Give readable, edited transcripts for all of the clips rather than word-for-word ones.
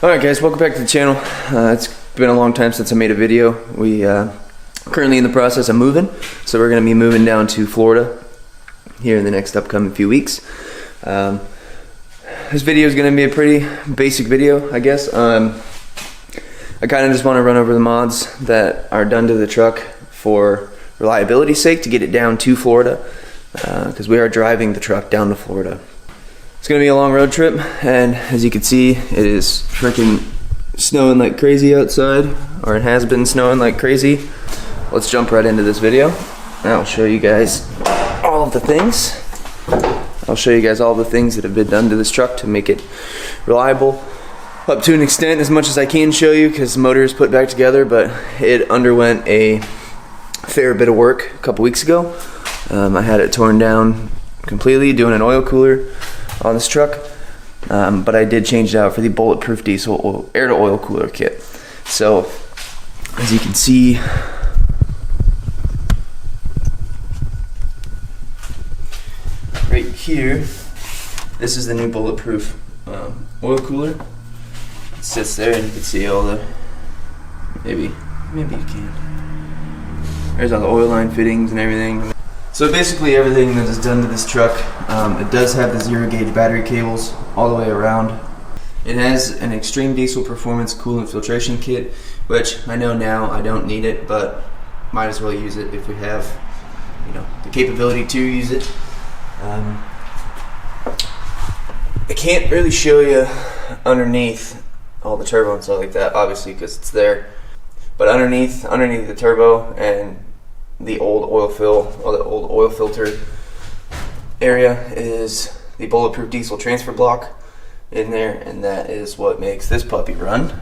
Alright guys, welcome back to the channel. It's been a long time since I made a video. We currently in the process of moving, so we're going to be moving down to Florida here in the next upcoming few weeks. This video is going to be a pretty basic video, I guess. I kind of just want to run over the mods that are done to the truck for reliability's sake to get it down to Florida, because we are driving the truck down to Florida. It's gonna be a long road trip, and as you can see, it is freaking snowing like crazy outside, or it has been snowing like crazy. Let's jump right into this video, and I'll show you guys all of the things. I'll show you guys all the things that have been done to this truck to make it reliable, up to an extent, as much as I can show you, because the motor is put back together, but it underwent a fair bit of work a couple weeks ago. I had it torn down completely, doing an oil cooler on this truck, but I did change it out for the Bulletproof diesel air to oil cooler kit. So as you can see, right here, this is the new Bulletproof oil cooler. It sits there and you can see all the, maybe you can. There's all the oil line fittings and everything. So basically everything that is done to this truck, it does have the 0-gauge battery cables all the way around. It has an extreme diesel performance coolant filtration kit, which I know now I don't need it, but might as well use it if we have, the capability to use it. I can't really show you underneath all the turbo and stuff like that, obviously, because it's there. But underneath the turbo and the old oil filter area is the Bulletproof diesel transfer block in there, and that is what makes this puppy run.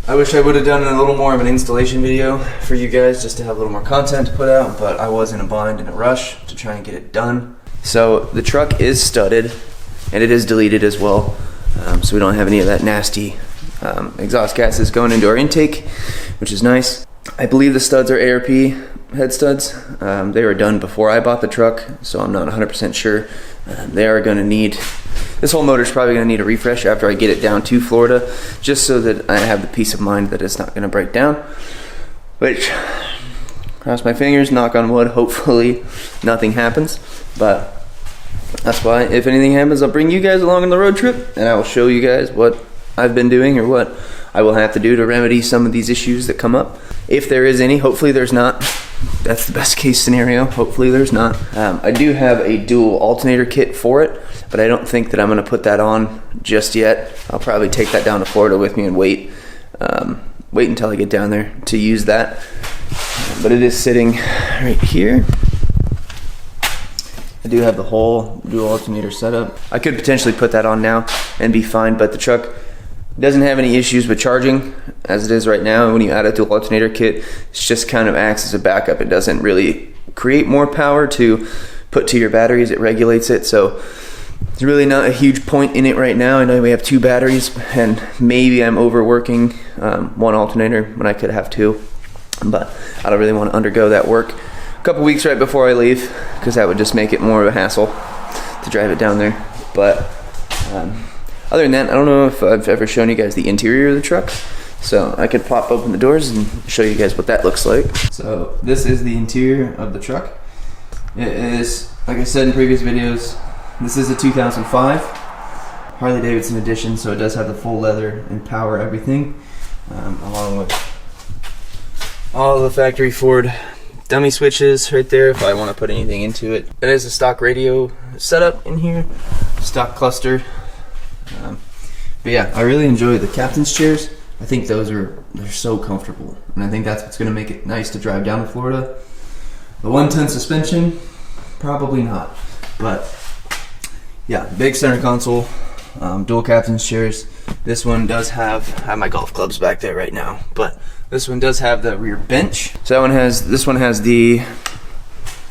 I wish I would have done a little more of an installation video for you guys, just to have a little more content to put out, but I was in a bind and a rush to try and get it done. So the truck is studded, and it is deleted as well, so we don't have any of that nasty exhaust gases going into our intake, which is nice. I believe the studs are ARP head studs. They were done before I bought the truck, so I'm not 100% sure. They are going to need, this whole motor is probably going to need a refresh after I get it down to Florida, just so that I have the peace of mind that it's not going to break down. Which, cross my fingers, knock on wood, hopefully nothing happens. But that's why, if anything happens, I'll bring you guys along on the road trip, and I will show you guys what I've been doing, or what I will have to do to remedy some of these issues that come up. If there is any, hopefully there's not. That's the best case scenario. Hopefully there's not. I do have a dual alternator kit for it, but I don't think that I'm going to put that on just yet. I'll probably take that down to Florida with me and wait until I get down there to use that. But it is sitting right here. I do have the whole dual alternator setup. I could potentially put that on now and be fine, but the truck doesn't have any issues with charging as it is right now. And when you add a dual alternator kit, it just kind of acts as a backup. It doesn't really create more power to put to your batteries. It regulates it, so there's really not a huge point in it right now. I know we have 2 batteries, and maybe I'm overworking one alternator when I could have 2, but I don't really want to undergo that work a couple weeks right before I leave, because that would just make it more of a hassle to drive it down there. But other than that, I don't know if I've ever shown you guys the interior of the truck, so I could pop open the doors and show you guys what that looks like. So this is the interior of the truck. It is, like I said in previous videos, this is a 2005 Harley Davidson edition, so it does have the full leather and power everything, along with all the factory Ford dummy switches right there if I want to put anything into it. It is a stock radio setup in here, stock cluster. But yeah, I really enjoy the captain's chairs. I think they're so comfortable, and I think that's what's going to make it nice to drive down to Florida. The 1-ton suspension, probably not, but yeah, big center console, dual captain's chairs. This one does have, I have my golf clubs back there right now, but this one does have the rear bench. So this one has the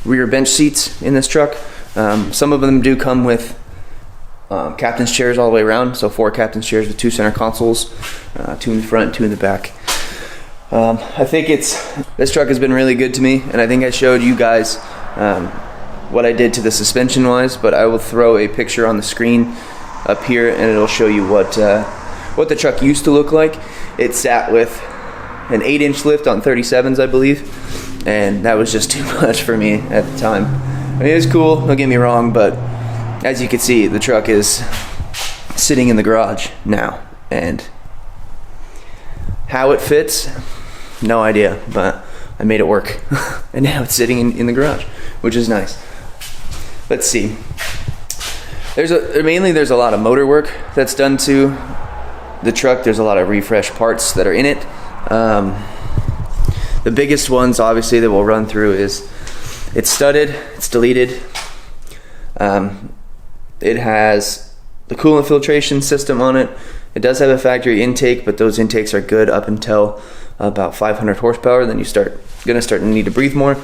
rear bench seats in this truck. Some of them do come with captain's chairs all the way around, so 4 captain's chairs with 2 center consoles, 2 in the front, 2 in the back. I think this truck has been really good to me, and I think I showed you guys what I did to the suspension wise, but I will throw a picture on the screen up here, and it'll show you what what the truck used to look like. It sat with an 8-inch lift on 37s, I believe, and that was just too much for me at the time. I mean, it was cool, don't get me wrong, but as you can see, the truck is sitting in the garage now, and how it fits, no idea, but I made it work. And now it's sitting in the garage, which is nice. Let's see. There's a lot of motor work that's done to the truck. There's a lot of refresh parts that are in it. The biggest ones, obviously, that we'll run through is it's studded, it's deleted. It has the coolant filtration system on it. It does have a factory intake, but those intakes are good up until about 500 horsepower. Then you're gonna start to need to breathe more.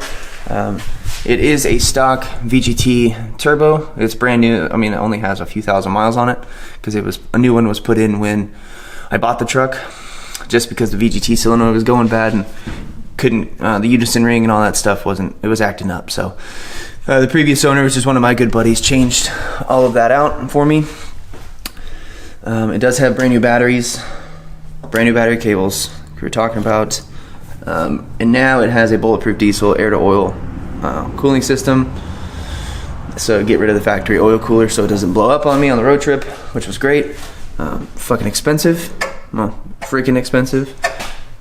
It is a stock VGT turbo. It's brand new. I mean, it only has a few thousand miles on it because a new one was put in when I bought the truck, just because the VGT solenoid was going bad and couldn't, the unison ring and all that stuff was acting up. So the previous owner, which is one of my good buddies, changed all of that out for me. It does have brand new batteries, brand new battery cables we were talking about, and now it has a Bulletproof diesel air to oil cooling system, so get rid of the factory oil cooler so it doesn't blow up on me on the road trip, which was great. Fucking expensive, well, freaking expensive.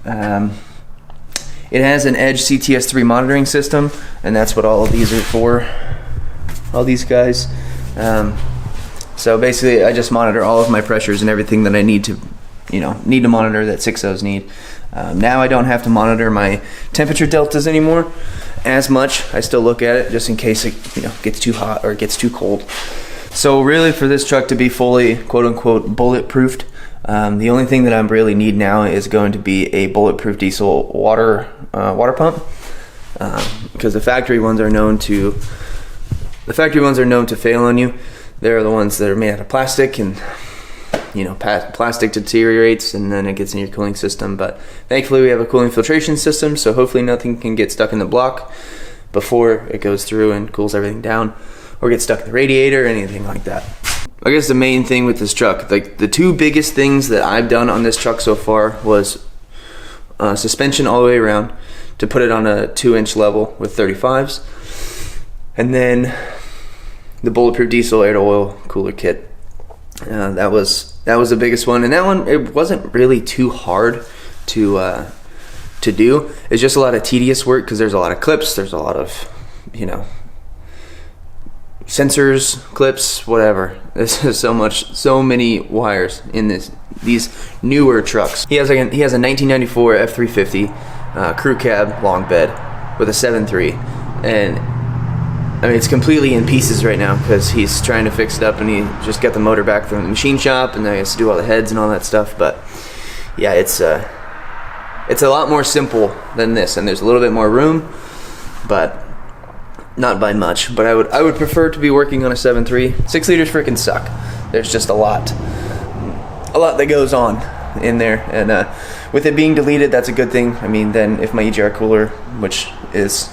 It has an Edge CTS3 monitoring system, and that's what all of these are for, all these guys. So basically I just monitor all of my pressures and everything that I need to monitor, that 6.0s need. Now I don't have to monitor my temperature deltas anymore as much. I still look at it just in case it gets too hot or it gets too cold. So really, for this truck to be fully quote-unquote bulletproofed, the only thing that I really need now is going to be a bulletproof diesel water pump, because the factory ones are known to fail on you. They're the ones that are made out of plastic, and plastic deteriorates and then it gets in your cooling system. But thankfully we have a cooling filtration system, so hopefully nothing can get stuck in the block before it goes through and cools everything down, or get stuck in the radiator or anything like that. I guess the main thing with this truck, like the two biggest things that I've done on this truck so far, was suspension all the way around to put it on a 2-inch level with 35s, and then the Bulletproof diesel air to oil cooler kit. That was the biggest one, and that one, it wasn't really too hard to do. It's just a lot of tedious work because there's a lot of clips, there's a lot of sensors, clips, whatever. There's so many wires in these newer trucks. He has a 1994 F350 crew cab long bed with a 7.3, and I mean, it's completely in pieces right now because he's trying to fix it up, and he just got the motor back from the machine shop, and then he has to do all the heads and all that stuff. But yeah, it's a lot more simple than this, and there's a little bit more room, but not by much. But I would prefer to be working on a 7.3. 6 liters freaking suck. There's just a lot that goes on in there, and with it being deleted, that's a good thing. I mean, then if my EGR cooler, which is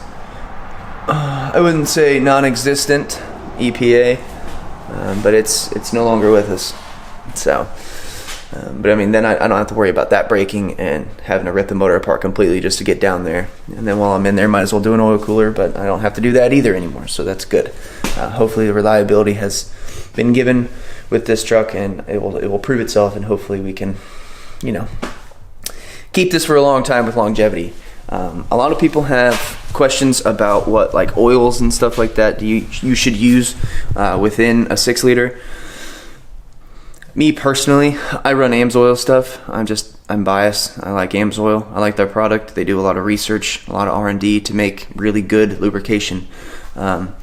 I wouldn't say non-existent EPA, but it's no longer with us. So, but I mean, then I don't have to worry about that breaking and having to rip the motor apart completely just to get down there. And then while I'm in there, might as well do an oil cooler, but I don't have to do that either anymore. So that's good. Hopefully the reliability has been given with this truck, and it will prove itself, and hopefully we can, keep this for a long time with longevity. A lot of people have questions about what like oils and stuff like that you should use within a 6 liter. Me personally, I run AMSOIL stuff. I'm biased. I like AMSOIL. I like their product. They do a lot of research, a lot of R&D to make really good lubrication, and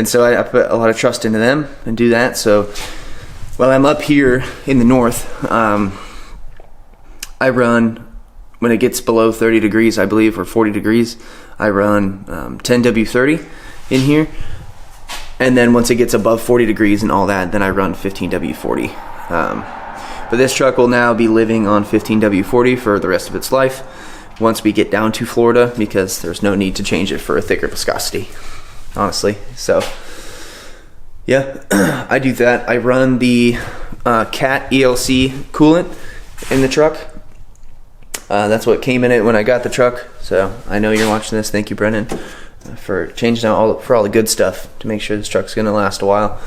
so I put a lot of trust into them and do that. So while I'm up here in the north, I run, when it gets below 30 degrees, I believe, or 40 degrees, I run 10W30 in here. And then once it gets above 40 degrees and all that, then I run 15W40. But this truck will now be living on 15W40 for the rest of its life once we get down to Florida, because there's no need to change it for a thicker viscosity, honestly. So yeah, I do that. I run the CAT ELC coolant. in the truck. That's what came in it when I got the truck. So I know you're watching this. Thank you, Brennan, for changing out all the good stuff to make sure this truck's gonna last a while.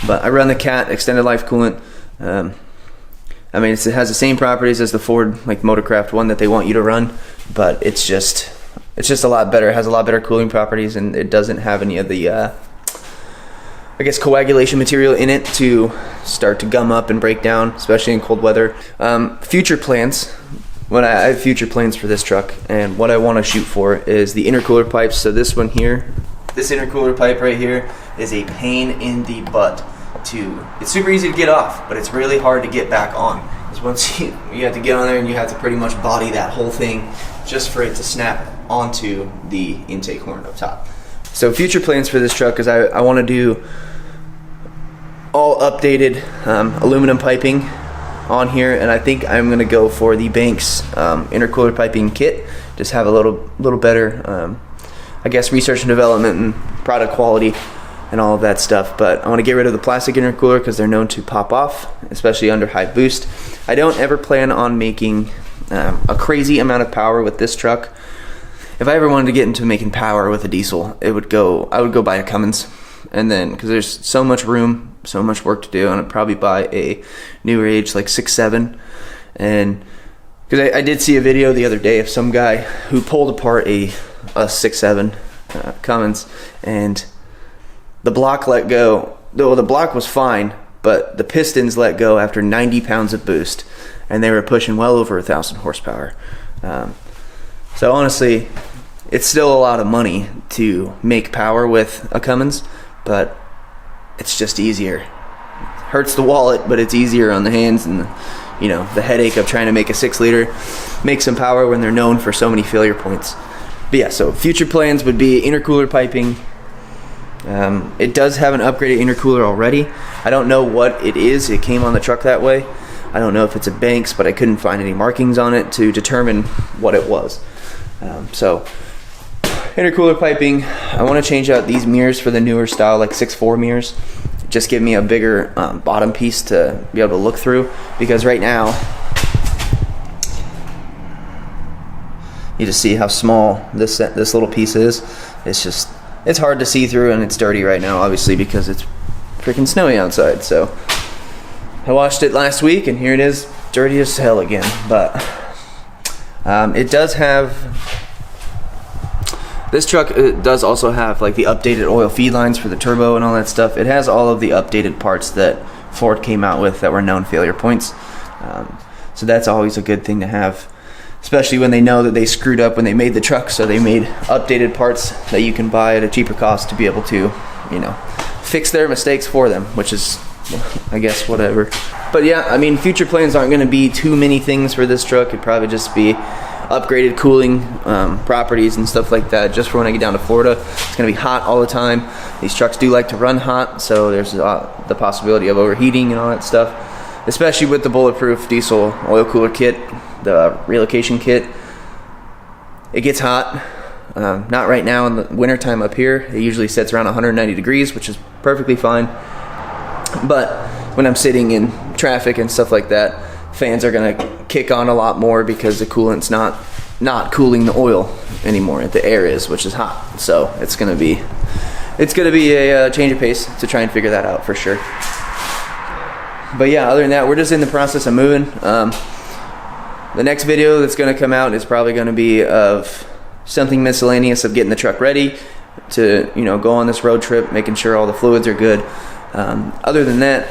But I run the Cat extended life coolant. I mean, it has the same properties as the Ford like Motorcraft one that they want you to run, but it's just a lot better. It has a lot better cooling properties, and it doesn't have any of the I guess coagulation material in it to start to gum up and break down, especially in cold weather. Future plans. I have future plans for this truck, and what I want to shoot for is the intercooler pipes. So this one here, this intercooler pipe right here, is a pain in the butt. It's super easy to get off, but it's really hard to get back on. Because once you have to get on there, and you have to pretty much body that whole thing just for it to snap onto the intake horn up top. So future plans for this truck is I want to do all updated aluminum piping on here, and I think I'm gonna go for the Banks intercooler piping kit. Just have a little better, I guess, research and development and product quality and all of that stuff. But I want to get rid of the plastic intercooler because they're known to pop off, especially under high boost. I don't ever plan on making a crazy amount of power with this truck. If I ever wanted to get into making power with a diesel, I would go buy a Cummins, and then because there's so much room, so much work to do, and I'd probably buy a newer age like 6.7. And because I did see a video the other day of some guy who pulled apart a 6.7 Cummins, and the block let go. Though the block was fine, but the pistons let go after 90 pounds of boost, and they were pushing well over 1,000 horsepower. So honestly, it's still a lot of money to make power with a Cummins, but it's just easier. Hurts the wallet, but it's easier on the hands, and the headache of trying to make a 6-liter make some power when they're known for so many failure points. But yeah, so future plans would be intercooler piping. It does have an upgraded intercooler already. I don't know what it is. It came on the truck that way. I don't know if it's a Banks, but I couldn't find any markings on it to determine what it was. So intercooler piping. I want to change out these mirrors for the newer style, like 6.4 mirrors. Just give me a bigger bottom piece to be able to look through, because right now you just see how small this little piece is. It's hard to see through, and it's dirty right now, obviously, because it's freaking snowy outside. So I washed it last week, and here it is, dirty as hell again. But it does have, this truck does also have like the updated oil feed lines for the turbo and all that stuff. It has all of the updated parts that Ford came out with that were known failure points. So that's always a good thing to have, especially when they know that they screwed up when they made the truck. So they made updated parts that you can buy at a cheaper cost to be able to, fix their mistakes for them, which is, I guess, whatever. But yeah, I mean, future plans aren't going to be too many things for this truck. It'd probably just be upgraded cooling properties and stuff like that, just for when I get down to Florida. It's going to be hot all the time. These trucks do like to run hot, so there's the possibility of overheating and all that stuff, especially with the Bulletproof diesel oil cooler kit, the relocation kit. It gets hot. Not right now in the wintertime up here. It usually sits around 190 degrees, which is perfectly fine. But when I'm sitting in traffic and stuff like that, fans are gonna kick on a lot more because the coolant's not cooling the oil anymore. The air is, which is hot. So it's gonna be a change of pace to try and figure that out for sure. But yeah, other than that, we're just in the process of moving. The next video that's gonna come out is probably gonna be of something miscellaneous of getting the truck ready to go on this road trip, making sure all the fluids are good. Other than that,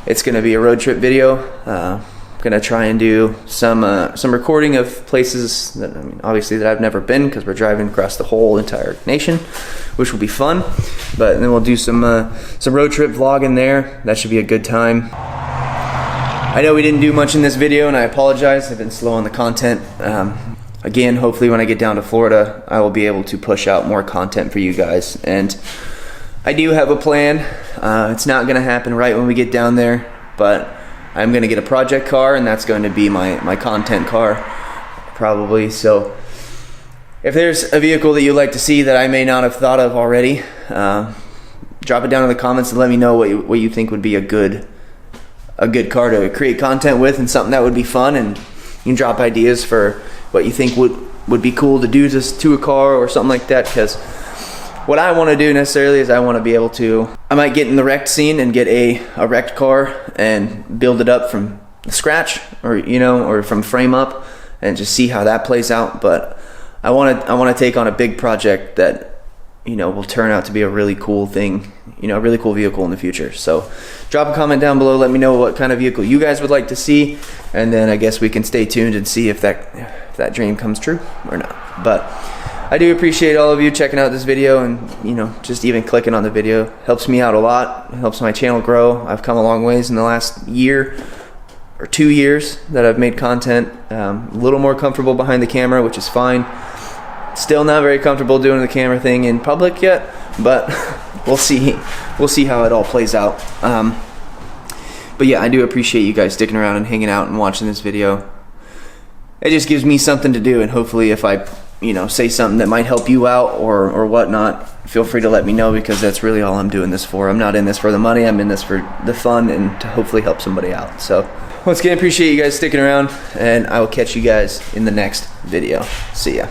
it's going to be a road trip video. I'm going to try and do some recording of places that, obviously that I've never been, because we're driving across the whole entire nation, which will be fun. But then we'll do some road trip vlogging there. That should be a good time. I know we didn't do much in this video, and I apologize. I've been slow on the content. Again, hopefully when I get down to Florida, I will be able to push out more content for you guys. And I do have a plan. It's not going to happen right when we get down there, but I'm going to get a project car, and that's going to be my content car, probably. So if there's a vehicle that you'd like to see that I may not have thought of already, drop it down in the comments and let me know what you think would be a good a good car to create content with, and something that would be fun, and you can drop ideas for what you think would be cool to do to a car or something like that. Because what I want to do necessarily is I want to be able to, I might get in the wrecked scene and get a wrecked car and build it up from scratch, or or from frame up, and just see how that plays out. But I want to take on a big project that will turn out to be a really cool thing, a really cool vehicle in the future. So drop a comment down below, let me know what kind of vehicle you guys would like to see, and then I guess we can stay tuned and see if that dream comes true or not. But I do appreciate all of you checking out this video, and just even clicking on the video helps me out a lot. It helps my channel grow. I've come a long ways in the last year or 2 years that I've made content. A little more comfortable behind the camera, which is fine. Still not very comfortable doing the camera thing in public yet, but we'll see how it all plays out. But yeah, I do appreciate you guys sticking around and hanging out and watching this video. It just gives me something to do, and hopefully if I say something that might help you out or whatnot, feel free to let me know, because that's really all I'm doing this for. I'm not in this for the money, I'm in this for the fun and to hopefully help somebody out. So once again, appreciate you guys sticking around, and I will catch you guys in the next video. See ya.